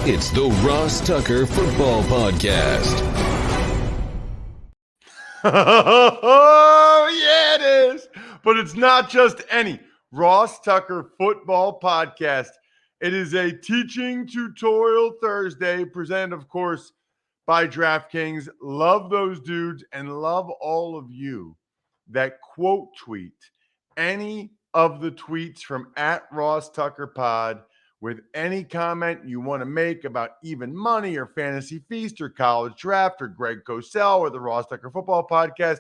It's the Ross Tucker Football Podcast. Oh, yeah, it is. But it's not just any Ross Tucker Football Podcast. It is a teaching tutorial Thursday presented, of course, by DraftKings. Love those dudes and love all of you that quote tweet any of the tweets from @RossTuckerPod with any comment you want to make about even money or fantasy feast or college draft or Greg Cosell or the Ross Tucker Football Podcast.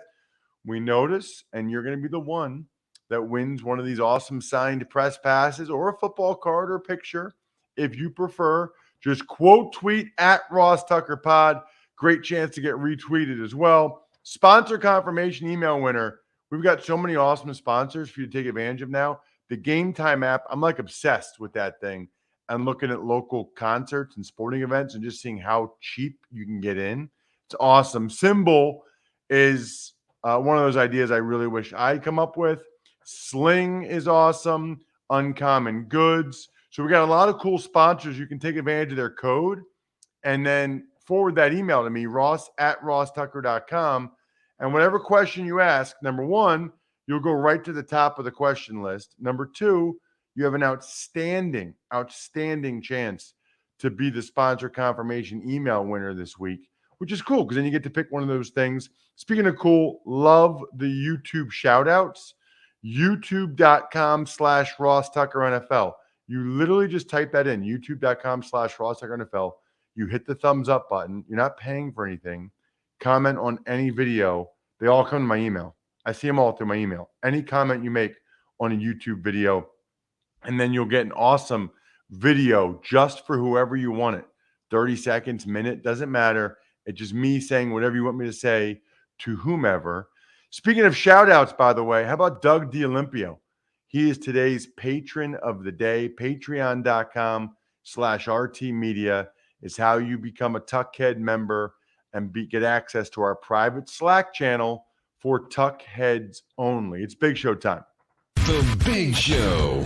We notice, and you're going to be the one that wins one of these awesome signed press passes or a football card or picture. If you prefer, just quote tweet @RossTuckerPod. Great chance to get retweeted as well. Sponsor confirmation email winner. We've got so many awesome sponsors for you to take advantage of now. The Game Time app, I'm like obsessed with that thing and looking at local concerts and sporting events and just seeing how cheap you can get in. It's awesome. Symbol is one of those ideas I really wish I'd come up with. Sling is awesome. Uncommon Goods. So we got a lot of cool sponsors. You can take advantage of their code and then forward that email to me, ross@rosstucker.com. And whatever question you ask, number one, you'll go right to the top of the question list. Number two, you have an outstanding chance to be the sponsor confirmation email winner this week, which is cool because then you get to pick one of those things. Speaking of cool, love the YouTube shout outs. YouTube.com/RossTuckerNFL. You literally just type that in, YouTube.com/RossTuckerNFL. You hit the thumbs up button. You're not paying for anything. Comment on any video. They all come to my email. I see them all through my email. Any comment you make on a YouTube video, and then you'll get an awesome video just for whoever you want it. 30 seconds, minute, doesn't matter. It's just me saying whatever you want me to say to whomever. Speaking of shout outs, by the way, how about Doug D'Olimpio? He is today's patron of the day. Patreon.com/RT Media is how you become a Tuckhead member and get access to our private Slack channel for Tuckheads only. It's Big Show time. The Big Show.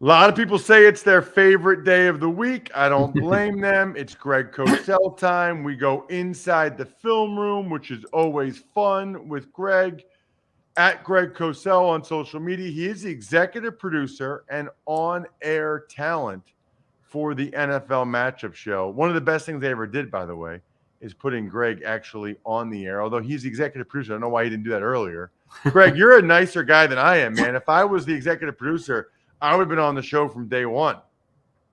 A lot of people say it's their favorite day of the week. I don't blame them. It's Greg Cosell time. We go inside the film room, which is always fun with Greg. @Greg Cosell on social media. He is the executive producer and on-air talent for the NFL Matchup Show. One of the best things they ever did, by the way, is putting Greg actually on the air, although he's the executive producer. I don't know why he didn't do that earlier. Greg, you're a nicer guy than I am, man. If I was the executive producer, I would have been on the show from day one.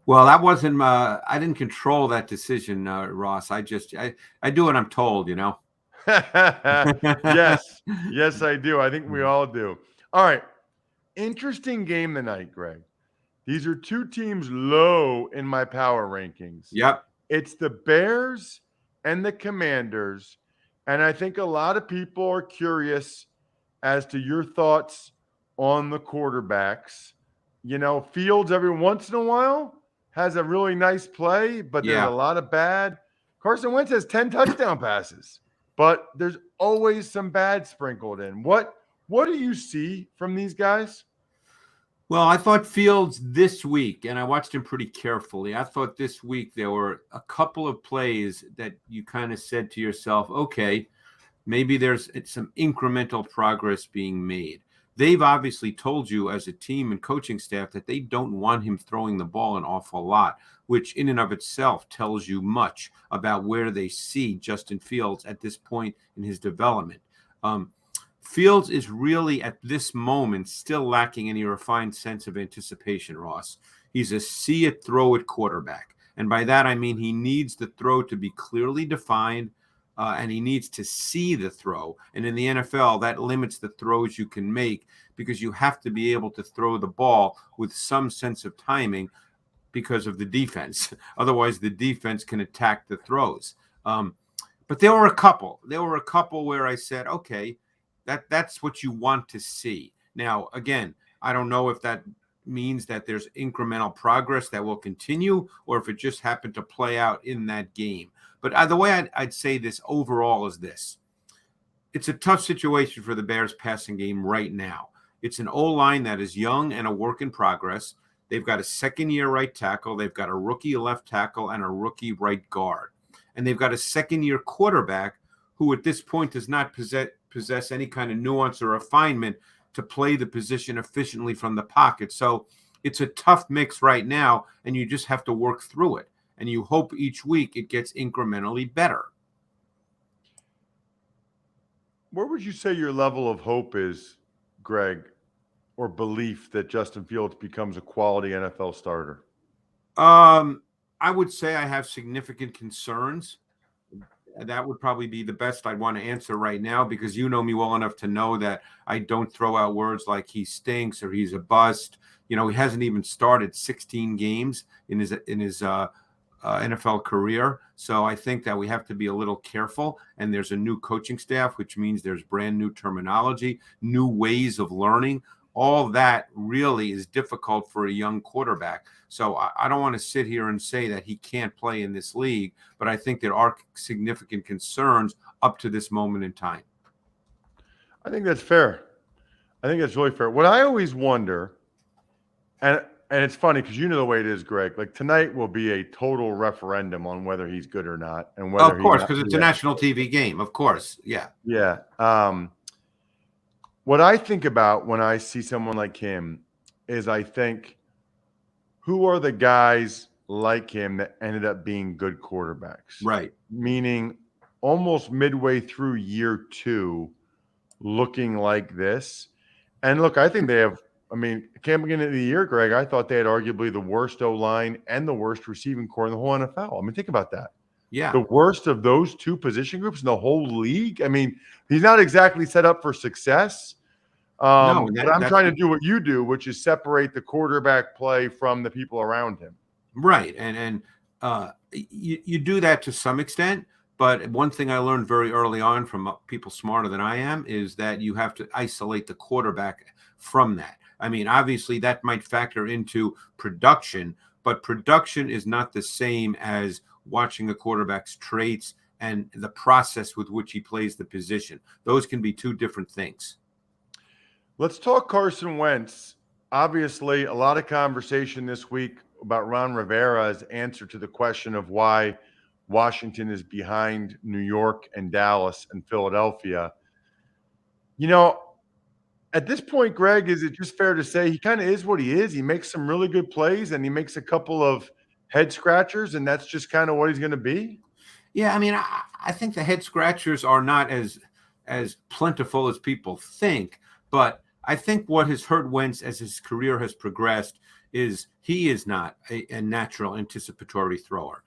Well, that wasn't I didn't control that decision, Ross. I do what I'm told, you know. Yes, I do. I think we all do. All right. Interesting game tonight, Greg. These are two teams low in my power rankings. Yep. It's the Bears and the Commanders. And I think a lot of people are curious as to your thoughts on the quarterbacks. You know, Fields every once in a while has a really nice play, but there's a lot of bad. Carson Wentz has 10 touchdown passes, but there's always some bad sprinkled in. What do you see from these guys? Well, I thought Fields this week, and I watched him pretty carefully. I thought this week there were a couple of plays that you kind of said to yourself, okay, maybe there's some incremental progress being made. They've obviously told you as a team and coaching staff that they don't want him throwing the ball an awful lot, which in and of itself tells you much about where they see Justin Fields at this point in his development. Fields is really at this moment still lacking any refined sense of anticipation, Ross. He's a see it, throw it quarterback. And by that, I mean he needs the throw to be clearly defined, and he needs to see the throw. And in the NFL, that limits the throws you can make because you have to be able to throw the ball with some sense of timing because of the defense. Otherwise, the defense can attack the throws. But there were a couple. Where I said, okay, that's what you want to see. Now, again, I don't know if that means that there's incremental progress that will continue or if it just happened to play out in that game. But the way I'd say this overall is this. It's a tough situation for the Bears passing game right now. It's an O-line that is young and a work in progress. They've got a second-year right tackle. They've got a rookie left tackle and a rookie right guard. And they've got a second-year quarterback who at this point does not possess any kind of nuance or refinement to play the position efficiently from the pocket. So it's a tough mix right now, and you just have to work through it. And you hope each week it gets incrementally better. Where would you say your level of hope is, Greg, or belief that Justin Fields becomes a quality NFL starter? I would say I have significant concerns. That would probably be the best I'd want to answer right now, because you know me well enough to know that I don't throw out words like he stinks or he's a bust. He hasn't even started 16 games in his NFL career. So I think that we have to be a little careful. And there's a new coaching staff, which means there's brand new terminology, new ways of learning. All that really is difficult for a young quarterback. So I don't want to sit here and say that he can't play in this league, but I think there are significant concerns up to this moment in time. I think that's fair. I think that's really fair. What I always wonder, and it's funny because you know the way it is, Greg, like tonight will be a total referendum on whether he's good or not. And whether of course, because it's a national TV game. Of course. Yeah. Yeah. What I think about when I see someone like him is I think, who are the guys like him that ended up being good quarterbacks? Right. Meaning almost midway through year 2, looking like this. And look, I think they have, beginning of the year, Greg, I thought they had arguably the worst O-line and the worst receiving core in the whole NFL. Think about that. Yeah. The worst of those two position groups in the whole league. He's not exactly set up for success. No, but I'm trying to do what you do, which is separate the quarterback play from the people around him. Right. And you do that to some extent. But one thing I learned very early on from people smarter than I am is that you have to isolate the quarterback from that. Obviously that might factor into production, but production is not the same as watching a quarterback's traits and the process with which he plays the position. Those can be two different things. Let's talk Carson Wentz. Obviously, a lot of conversation this week about Ron Rivera's answer to the question of why Washington is behind New York and Dallas and Philadelphia. At this point, Greg, is it just fair to say he kind of is what he is? He makes some really good plays and he makes a couple of head scratchers, and that's just kind of what he's going to be? Yeah, I think the head scratchers are not as plentiful as people think, but I think what has hurt Wentz as his career has progressed is he is not a natural anticipatory thrower.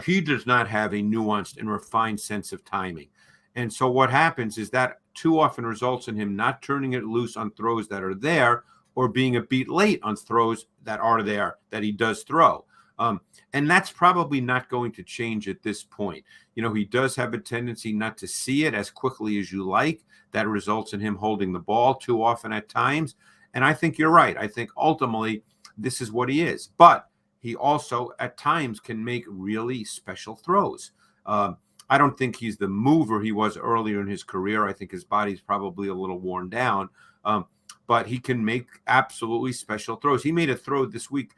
He does not have a nuanced and refined sense of timing. And so what happens is that too often results in him not turning it loose on throws that are there, or being a beat late on throws that are there that he does throw. And that's probably not going to change at this point. He does have a tendency not to see it as quickly as you like. That results in him holding the ball too often at times. And I think you're right. I think ultimately this is what he is. But he also at times can make really special throws. I don't think he's the mover he was earlier in his career. I think his body's probably a little worn down. But he can make absolutely special throws. He made a throw this week.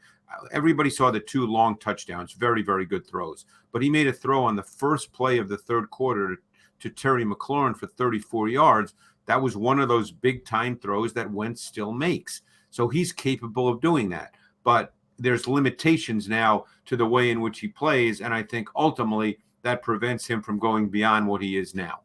Everybody saw the 2 long touchdowns, very, very good throws. But he made a throw on the first play of the third quarter to Terry McLaurin for 34 yards. That was one of those big-time throws that Wentz still makes. So he's capable of doing that. But there's limitations now to the way in which he plays, and I think ultimately that prevents him from going beyond what he is now.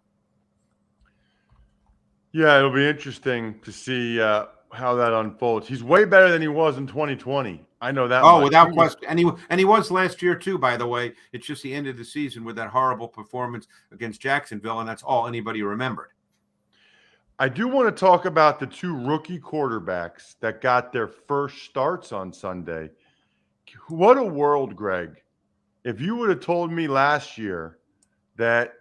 Yeah, it'll be interesting to see how that unfolds. He's way better than he was in 2020. I know that. Oh, without question. And he was last year too, by the way. It's just the end of the season with that horrible performance against Jacksonville, and that's all anybody remembered. I do want to talk about the 2 rookie quarterbacks that got their first starts on Sunday. What a world, Greg. If you would have told me last year that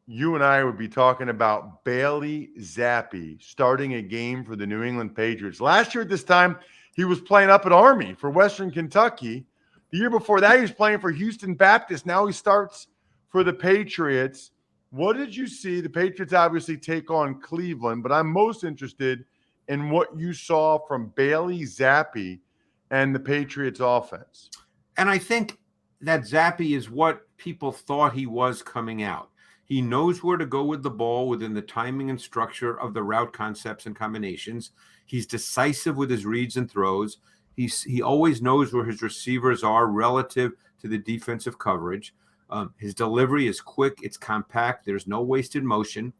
you and I would be talking about Bailey Zappi starting a game for the New England Patriots. Last year at this time, he was playing up at Army for Western Kentucky. The year before that, he was playing for Houston Baptist. Now he starts for the Patriots. What did you see? The Patriots obviously take on Cleveland, but I'm most interested in what you saw from Bailey Zappi and the Patriots offense. And I think that Zappe is what people thought he was coming out. He knows where to go with the ball within the timing and structure of the route concepts and combinations. He's decisive with his reads and throws. He always knows where his receivers are relative to the defensive coverage. His delivery is quick. It's compact. There's no wasted motion.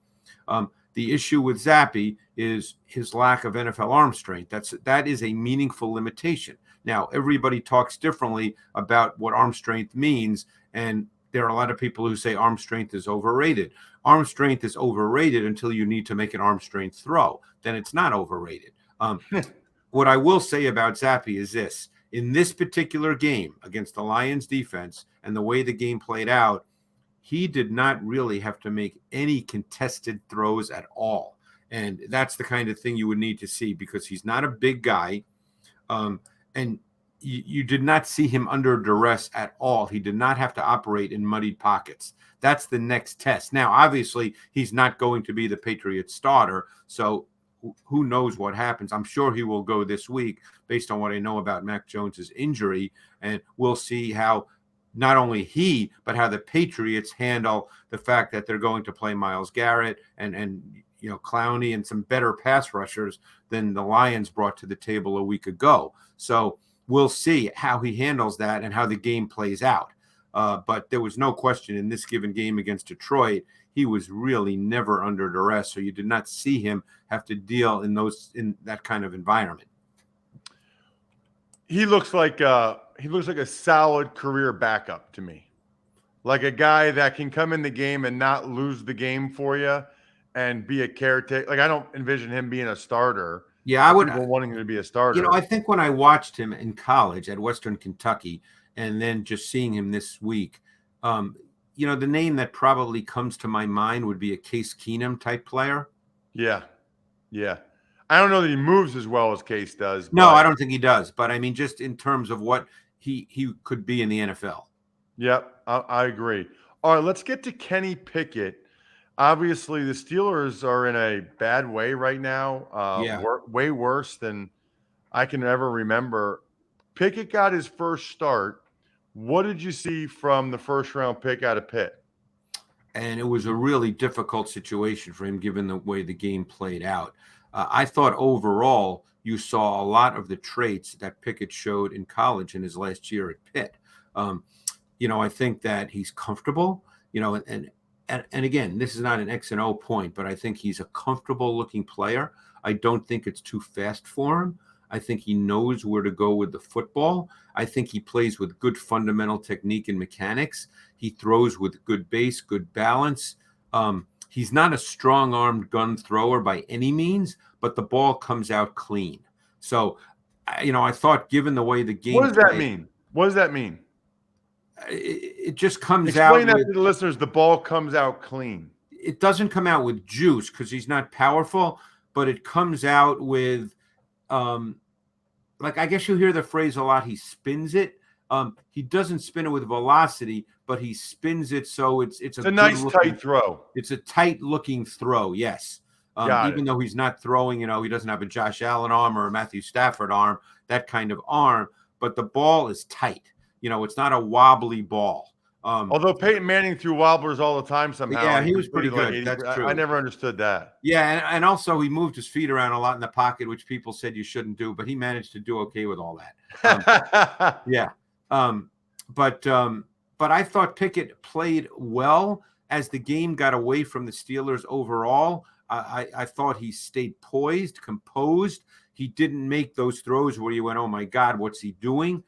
The issue with Zappe is his lack of NFL arm strength. That is a meaningful limitation. Now, everybody talks differently about what arm strength means, and there are a lot of people who say arm strength is overrated. Arm strength is overrated until you need to make an arm strength throw. Then it's not overrated. What I will say about Zappe is this. In this particular game against the Lions defense and the way the game played out, he did not really have to make any contested throws at all. And that's the kind of thing you would need to see because he's not a big guy. And you did not see him under duress at all. He did not have to operate in muddied pockets. That's the next test. Now, obviously, he's not going to be the Patriots starter, so who knows what happens. I'm sure he will go this week based on what I know about Mac Jones's injury, and we'll see how not only he, but how the Patriots handle the fact that they're going to play Myles Garrett and Clowney and some better pass rushers than the Lions brought to the table a week ago. So we'll see how he handles that and how the game plays out. But there was no question in this given game against Detroit, he was really never under duress. So you did not see him have to deal in that kind of environment. He looks like a solid career backup to me, like a guy that can come in the game and not lose the game for you and be a caretaker. Like I don't envision him being a starter. Yeah, I would. People wanting him to be a starter. I think when I watched him in college at Western Kentucky, and then just seeing him this week, the name that probably comes to my mind would be a Case Keenum type player. Yeah. I don't know that he moves as well as Case does. No, I don't think he does. But I mean, just in terms of what he could be in the NFL. Yep, I agree. All right, let's get to Kenny Pickett. Obviously, the Steelers are in a bad way right now. Way worse than I can ever remember. Pickett got his first start. What did you see from the first-round pick out of Pitt? And it was a really difficult situation for him given the way the game played out. I thought overall you saw a lot of the traits that Pickett showed in college in his last year at Pitt. I think that he's comfortable, and again, this is not an X and O point, but I think he's a comfortable looking player. I don't think it's too fast for him. I think he knows where to go with the football. I think he plays with good fundamental technique and mechanics. He throws with good base, good balance. He's not a strong-armed gun thrower by any means, but the ball comes out clean. So, I thought given the way the game What does that mean? What does that mean? It just comes Explain out. That to the listeners. The ball comes out clean. It doesn't come out with juice because he's not powerful, but it comes out with, I guess you hear the phrase a lot. He spins it. He doesn't spin it with velocity, but he spins it so it's a nice tight throw. It's a tight looking throw. Yes. Even though he's not throwing, he doesn't have a Josh Allen arm or a Matthew Stafford arm, that kind of arm, but the ball is tight. It's not a wobbly ball. Although Peyton Manning threw wobblers all the time somehow. Yeah, he was pretty good. That's true. I never understood that. Yeah, and also he moved his feet around a lot in the pocket, which people said you shouldn't do, but he managed to do okay with all that. Yeah. But I thought Pickett played well as the game got away from the Steelers overall. I thought he stayed poised, composed. He didn't make those throws where you went, oh my God, what's he doing?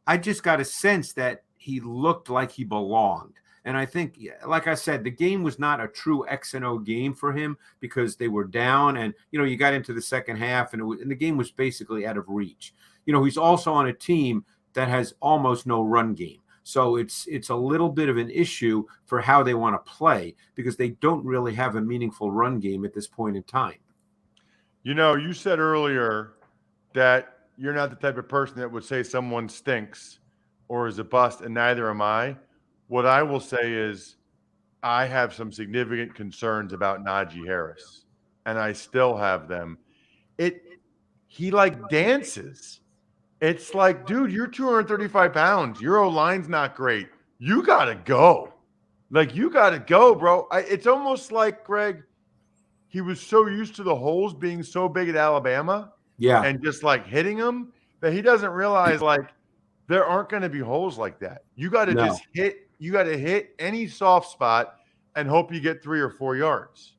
I just got a sense that he looked like he belonged. And I think, like I said, the game was not a true X and O game for him because they were down and, you got into the second half and the game was basically out of reach. He's also on a team that has almost no run game. So it's a little bit of an issue for how they want to play because they don't really have a meaningful run game at this point in time. You said earlier that you're not the type of person that would say someone stinks or is a bust, and neither am I. What I will say is I have some significant concerns about Najee Harris, and I still have them. He dances. It's like, dude, you're 235 pounds. Your O-line's not great. You got to go. Like, you got to go, bro. It's almost like, Greg, he was so used to the holes being so big at Alabama Yeah. and just like hitting them that he doesn't realize like there aren't going to be holes like that. You got to No. just hit any soft spot and hope you get 3 or 4 yards.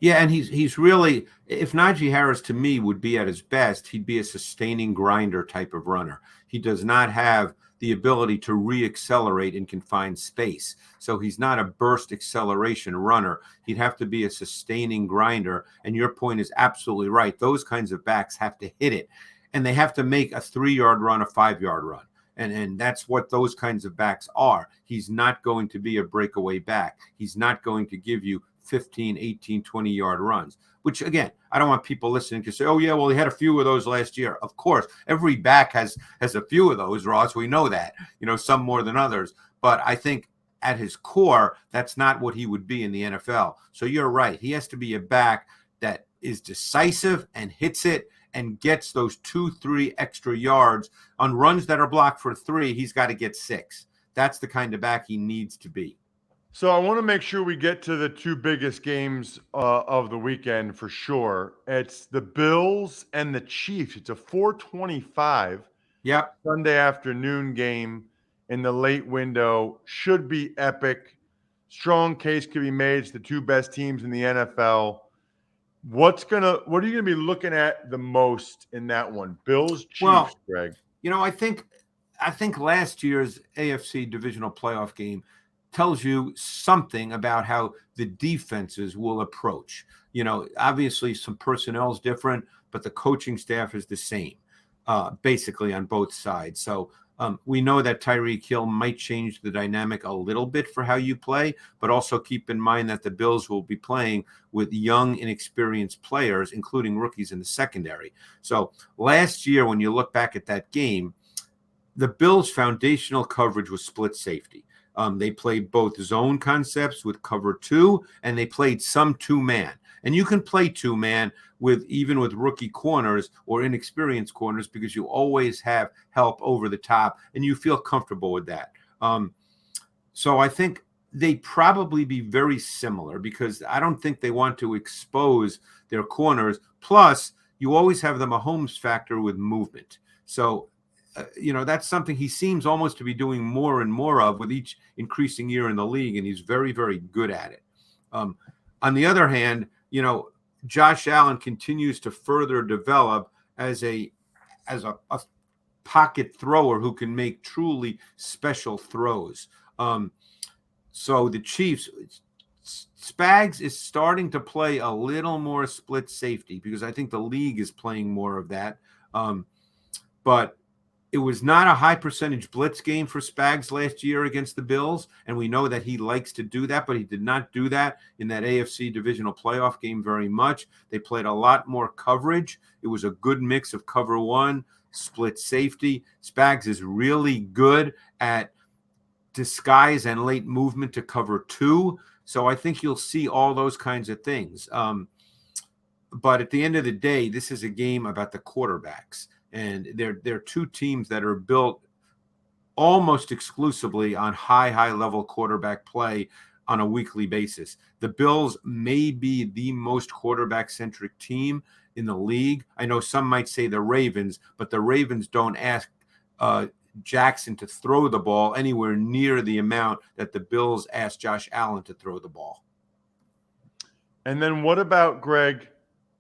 Yeah, and he's really, if Najee Harris to me would be at his best, he'd be a sustaining grinder type of runner. He does not have the ability to re-accelerate in confined space. So he's not a burst acceleration runner. He'd have to be a sustaining grinder. And your point is absolutely right. Those kinds of backs have to hit it. And they have to make a 3-yard run, a 5-yard run. And that's what those kinds of backs are. He's not going to be a breakaway back. He's not going to give you 15, 18, 20-yard runs, which, again, I don't want people listening to say, oh, yeah, well, he had a few of those last year. Of course, every back has a few of those, Ross. We know that, some more than others. But I think at his core, that's not what he would be in the NFL. So you're right. He has to be a back that is decisive and hits it and gets those 2-3 extra yards on runs that are blocked for 3. He's got to get 6. That's the kind of back he needs to be. So I want to make sure we get to the 2 biggest games of the weekend for sure. It's the Bills and the Chiefs. It's a 4:25 Sunday afternoon game in the late window. Should be epic. Strong case could be made. It's the 2 best teams in the NFL. What are you gonna be looking at the most in that one? Bills, Chiefs, Greg. I think last year's AFC divisional playoff game tells you something about how the defenses will approach. Obviously some personnel is different, but the coaching staff is the same, basically on both sides. So we know that Tyreek Hill might change the dynamic a little bit for how you play, but also keep in mind that the Bills will be playing with young, inexperienced players, including rookies in the secondary. So last year, when you look back at that game, the Bills' foundational coverage was split safety. They played both zone concepts with cover 2, and they played some 2-man. And you can play 2-man even with rookie corners or inexperienced corners because you always have help over the top, and you feel comfortable with that. So I think they probably be very similar because I don't think they want to expose their corners. Plus, you always have the Mahomes factor with movement. So that's something he seems almost to be doing more and more of with each increasing year in the league, and he's very, very good at it. On the other hand, Josh Allen continues to further develop as a pocket thrower who can make truly special throws. So the Chiefs, Spags is starting to play a little more split safety because I think the league is playing more of that. But it was not a high percentage blitz game for Spags last year against the Bills, and we know that he likes to do that, but he did not do that in that AFC divisional playoff game very much. They played a lot more coverage. It was a good mix of cover 1, split safety. Spags is really good at disguise and late movement to cover 2, so I think you'll see all those kinds of things. But at the end of the day, this is a game about the quarterbacks. And they're 2 teams that are built almost exclusively on high level quarterback play on a weekly basis. The Bills may be the most quarterback centric team in the league. I know some might say the Ravens, but the Ravens don't ask Jackson to throw the ball anywhere near the amount that the Bills ask Josh Allen to throw the ball. And then what about, Greg,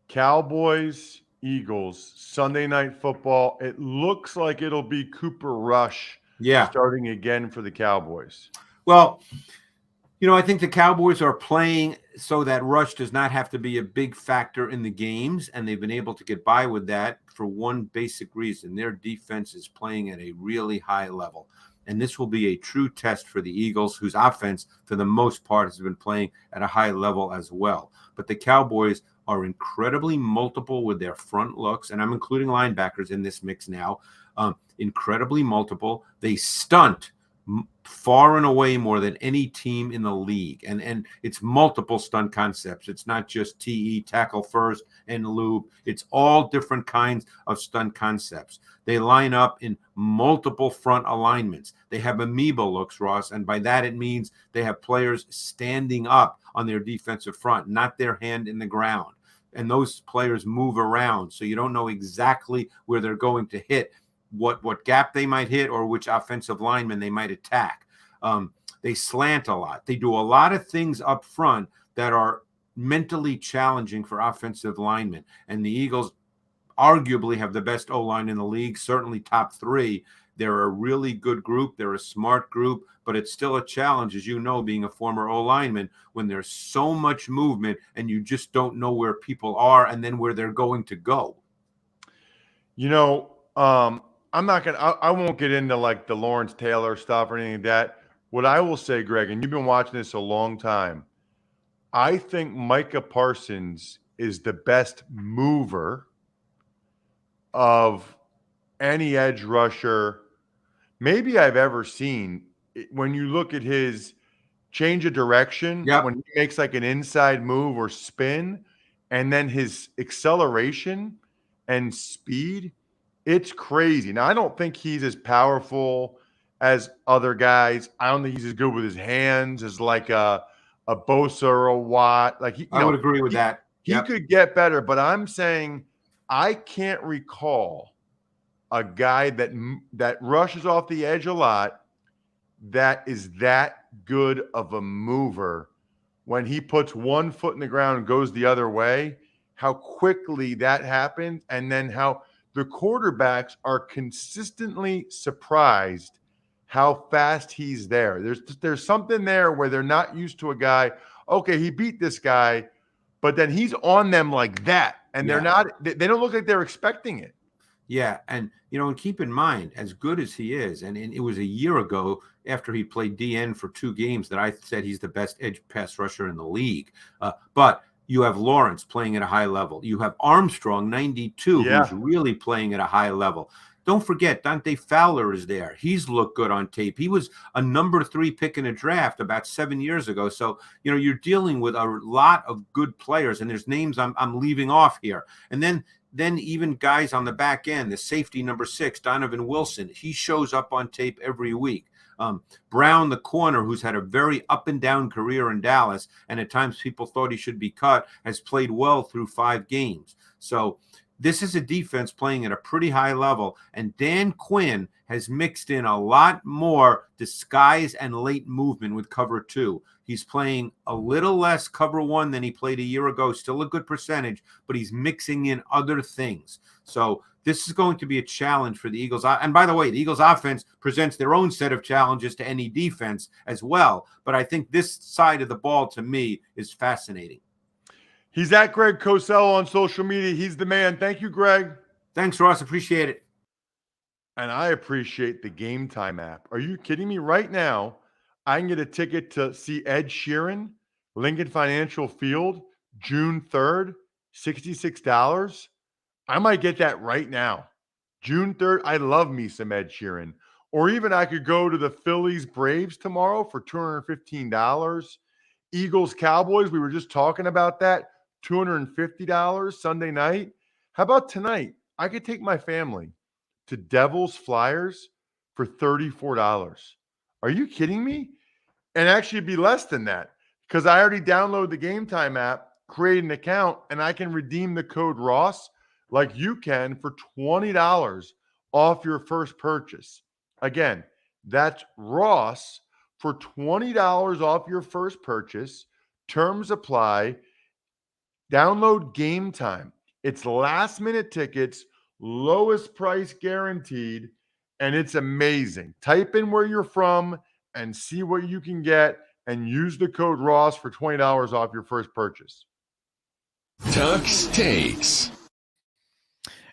Cowboys, Eagles, Sunday Night Football? It looks like it'll be Cooper Rush starting again for the Cowboys. Well, I think the Cowboys are playing so that Rush does not have to be a big factor in the games, and they've been able to get by with that for one basic reason. Their defense is playing at a really high level, and this will be a true test for the Eagles, whose offense, for the most part, has been playing at a high level as well. But the Cowboys are incredibly multiple with their front looks, and I'm including linebackers in this mix now, incredibly multiple. They stunt far and away more than any team in the league. And it's multiple stunt concepts. It's not just TE, tackle first, and loop. It's all different kinds of stunt concepts. They line up in multiple front alignments. They have amoeba looks, Ross, and by that it means they have players standing up on their defensive front, not their hand in the ground. And those players move around, so you don't know exactly where they're going to hit, what gap they might hit, or which offensive lineman they might attack. They slant a lot. They do a lot of things up front that are mentally challenging for offensive linemen. And the Eagles arguably have the best O-line in the league, certainly top 3. They're a really good group. They're a smart group, but it's still a challenge, as you know, being a former O-lineman, when there's so much movement and you just don't know where people are and then where they're going to go. I won't get into like the Lawrence Taylor stuff or anything like that. What I will say, Greg, and you've been watching this a long time, I think Micah Parsons is the best mover of any edge rusher maybe I've ever seen. When you look at his change of direction, Yep. when he makes like an inside move or spin, and then his acceleration and speed, it's crazy. Now, I don't think he's as powerful as other guys. I don't think he's as good with his hands as like a Bosa or a Watt. Like I would agree with that. He could get better, but I'm saying I can't recall a guy that rushes off the edge a lot that is that good of a mover when he puts one foot in the ground and goes the other way, how quickly that happens, and then how the quarterbacks are consistently surprised how fast he's there. There's something there where they're not used to a guy, okay, he beat this guy, but then he's on them like that, and they don't look like they're expecting it. Yeah, and and keep in mind, as good as he is, and it was a year ago after he played DN for 2 games that I said he's the best edge pass rusher in the league. But you have Lawrence playing at a high level. You have Armstrong, 92, who's really playing at a high level. Don't forget, Dante Fowler is there. He's looked good on tape. He was a number 3 pick in a draft about 7 years ago. So, you're dealing with a lot of good players, and there's names I'm leaving off here. And then even guys on the back end, the safety number 6, Donovan Wilson, he shows up on tape every week. Brown, the corner, who's had a very up and down career in Dallas, and at times people thought he should be cut, has played well through 5 games. So this is a defense playing at a pretty high level, and Dan Quinn has mixed in a lot more disguise and late movement with cover 2. He's playing a little less cover 1 than he played a year ago, still a good percentage, but he's mixing in other things. So this is going to be a challenge for the Eagles. And by the way, the Eagles offense presents their own set of challenges to any defense as well. But I think this side of the ball, to me, is fascinating. He's at Greg Cosell on social media. He's the man. Thank you, Greg. Thanks, Ross. Appreciate it. And I appreciate the Game Time app. Are you kidding me? Right now, I can get a ticket to see Ed Sheeran, Lincoln Financial Field, June 3rd, $66. I might get that right now. June 3rd, I love me some Ed Sheeran. Or even I could go to the Phillies Braves tomorrow for $215. Eagles Cowboys, we were just talking about that, $250 Sunday night. How about tonight? I could take my family to Devils Flyers for $34. Are you kidding me? And actually it'd be less than that because I already downloaded the Game Time app, create an account, and I can redeem the code Ross like you can for $20 off your first purchase. Again, that's Ross for $20 off your first purchase. Terms apply. Download Game Time. It's last minute tickets, lowest price guaranteed, and it's amazing. Type in where you're from and see what you can get and use the code Ross for $20 off your first purchase. Tuck's Takes.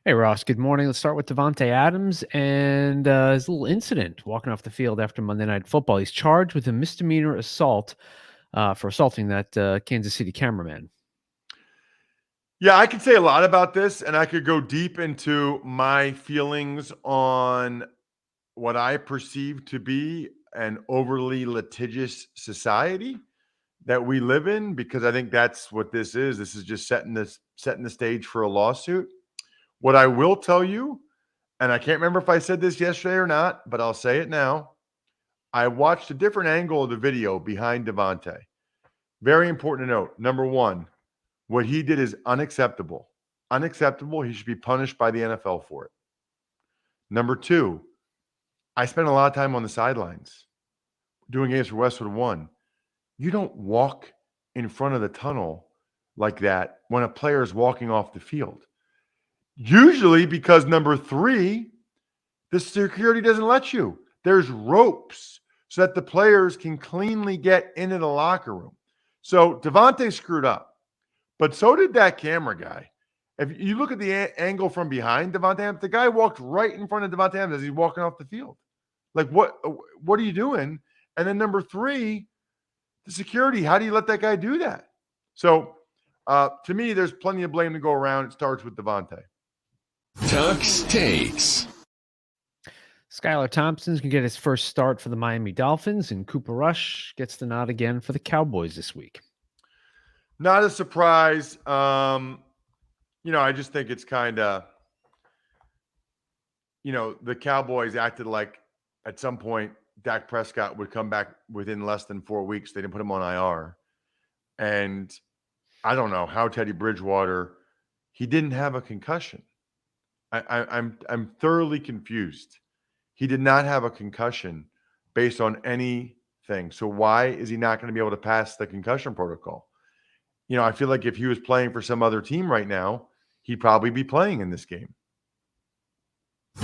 Hey, Ross, good morning. Let's start with Devontae Adams and his little incident walking off the field after Monday Night Football. He's charged with a misdemeanor assault for assaulting that Kansas City cameraman. Yeah, I could say a lot about this, and I could go deep into my feelings on what I perceive to be an overly litigious society that we live in, because I think that's what this is. This is just setting the stage for a lawsuit. What I will tell you, and I can't remember if I said this yesterday or not, but I'll say it now. I watched a different angle of the video behind Davante. Very important to note. Number one, what he did is unacceptable. Unacceptable. He should be punished by the NFL for it. Number two, I spent a lot of time on the sidelines doing games for Westwood One. You don't walk in front of the tunnel like that when a player is walking off the field. Usually because number three, the security doesn't let you. There's ropes so that the players can cleanly get into the locker room. So Davante screwed up, but so did that camera guy. If you look at the angle from behind Davante Adams, the guy walked right in front of Davante Adams as he's walking off the field. Like, what are you doing? And then number three, the security. How do you let that guy do that? So to me, there's plenty of blame to go around. It starts with Davante. Tuck's Takes. Skylar Thompson can get his first start for the Miami Dolphins, and Cooper Rush gets the nod again for the Cowboys this week. Not a surprise. I just think it's kind of, the Cowboys acted like at some point Dak Prescott would come back within less than 4 weeks. They didn't put him on IR. And I don't know how Teddy Bridgewater, he didn't have a concussion. I'm thoroughly confused. He did not have a concussion based on anything. So why is he not going to be able to pass the concussion protocol? I feel like if he was playing for some other team right now, he'd probably be playing in this game.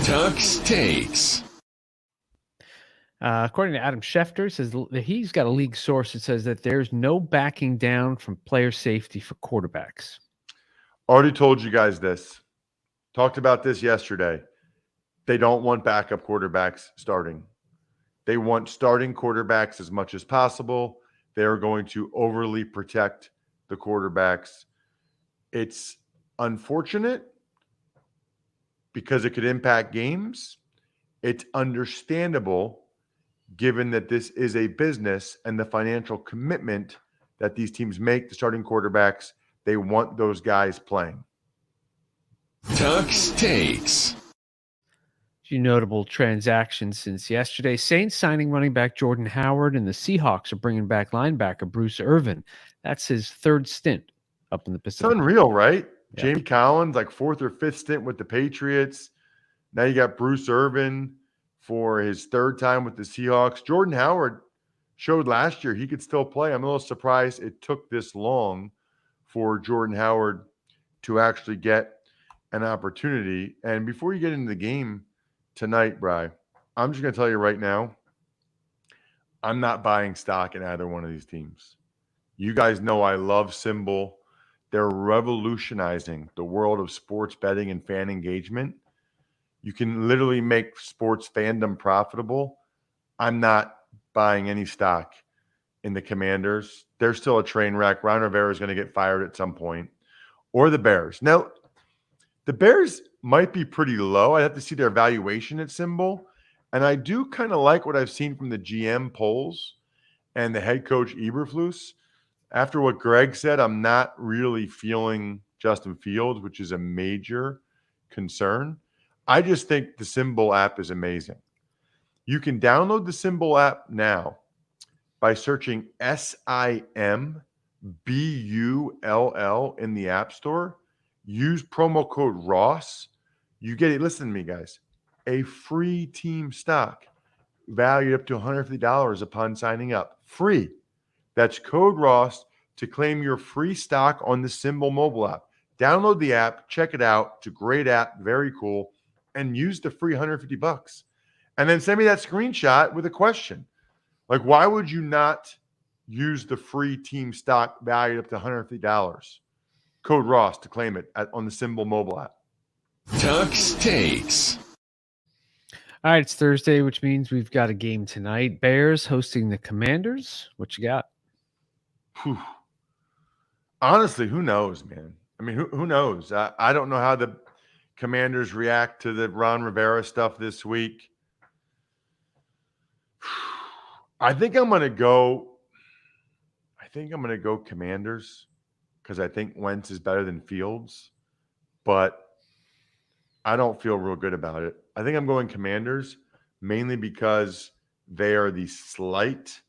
Tuck's Takes. According to Adam Schefter, says that he's got a league source that says that there's no backing down from player safety for quarterbacks. Already told you guys this. Talked about this yesterday. They don't want backup quarterbacks starting. They want starting quarterbacks as much as possible. They are going to overly protect the quarterbacks. It's unfortunate because it could impact games. It's understandable given that this is a business and the financial commitment that these teams make to starting quarterbacks. They want those guys playing. Tuck's Takes. Few notable transactions since yesterday. Saints signing running back Jordan Howard, and the Seahawks are bringing back linebacker Bruce Irvin. That's his third stint up in the Pacific. It's unreal, right? Yeah. Jamie Collins, like fourth or fifth stint with the Patriots. Now you got Bruce Irvin for his third time with the Seahawks. Jordan Howard showed last year he could still play. I'm a little surprised it took this long for Jordan Howard to actually get an opportunity. And before you get into the game tonight, Bri, I'm just going to tell you right now, I'm not buying stock in either one of these teams. You guys know I love Symbol. They're revolutionizing the world of sports betting and fan engagement. You can literally make sports fandom profitable. I'm not buying any stock in the Commanders. They're still a train wreck. Ron Rivera is going to get fired at some point. Or the Bears. Now, the Bears might be pretty low. I have to see their valuation at Symbol. And I do kind of like what I've seen from the GM polls and the head coach Eberflus. After what Greg said, I'm not really feeling Justin Fields, which is a major concern. I just think the Symbol app is amazing. You can download the Symbol app now by searching SIMBULL in the App Store. Use promo code Ross. You get it. Listen to me, guys. A free team stock valued up to $150 upon signing up. Free. That's code Ross to claim your free stock on the Symbol mobile app. Download the app. Check it out. It's a great app. Very cool. And use the free $150. And then send me that screenshot with a question. Like, why would you not use the free team stock valued up to $150? Code Ross to claim it on the Symbol mobile app. Tuck's Takes. All right, it's Thursday, which means we've got a game tonight. Bears hosting the Commanders. What you got? Whew. Honestly, who knows, man? I mean, who knows? I don't know how the Commanders react to the Ron Rivera stuff this week. I think I'm going to go Commanders because I think Wentz is better than Fields, but I don't feel real good about it. I think I'm going Commanders mainly because they are the slight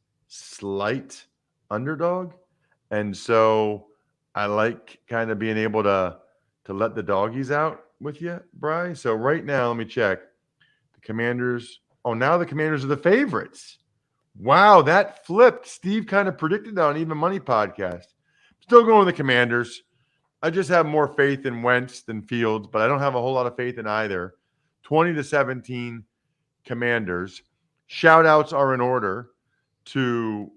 underdog. And so I like kind of being able to let the doggies out with you, Bri. So right now, let me check. The Commanders. Oh, now the Commanders are the favorites. Wow, that flipped. Steve kind of predicted that on Even Money podcast. Still going with the Commanders. I just have more faith in Wentz than Fields, but I don't have a whole lot of faith in either. 20-17 Commanders. Shout outs are in order to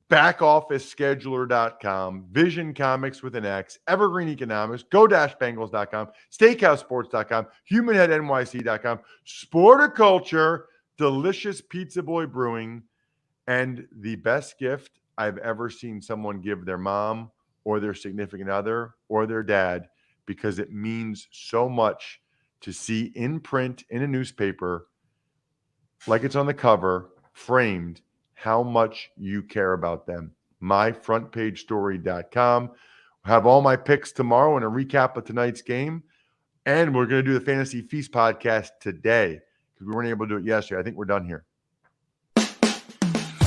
backofficescheduler.com, Vision Comics with an X, Evergreen Economics, go-bengals.com, steakhousesports.com, humanheadnyc.com, Sporticulture, Delicious Pizza Boy Brewing, and the best gift I've ever seen someone give their mom or their significant other or their dad, because it means so much to see in print in a newspaper, like it's on the cover, framed, how much you care about them. myfrontpagestory.com. Have all my picks tomorrow and a recap of tonight's game. And we're going to do the Fantasy Feast podcast today because we weren't able to do it yesterday. I think we're done here.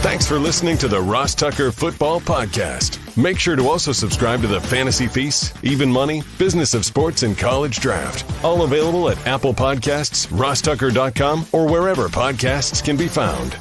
Thanks for listening to the Ross Tucker Football Podcast. Make sure to also subscribe to the Fantasy Feast, Even Money, Business of Sports, and College Draft. All available at Apple Podcasts, rosstucker.com, or wherever podcasts can be found.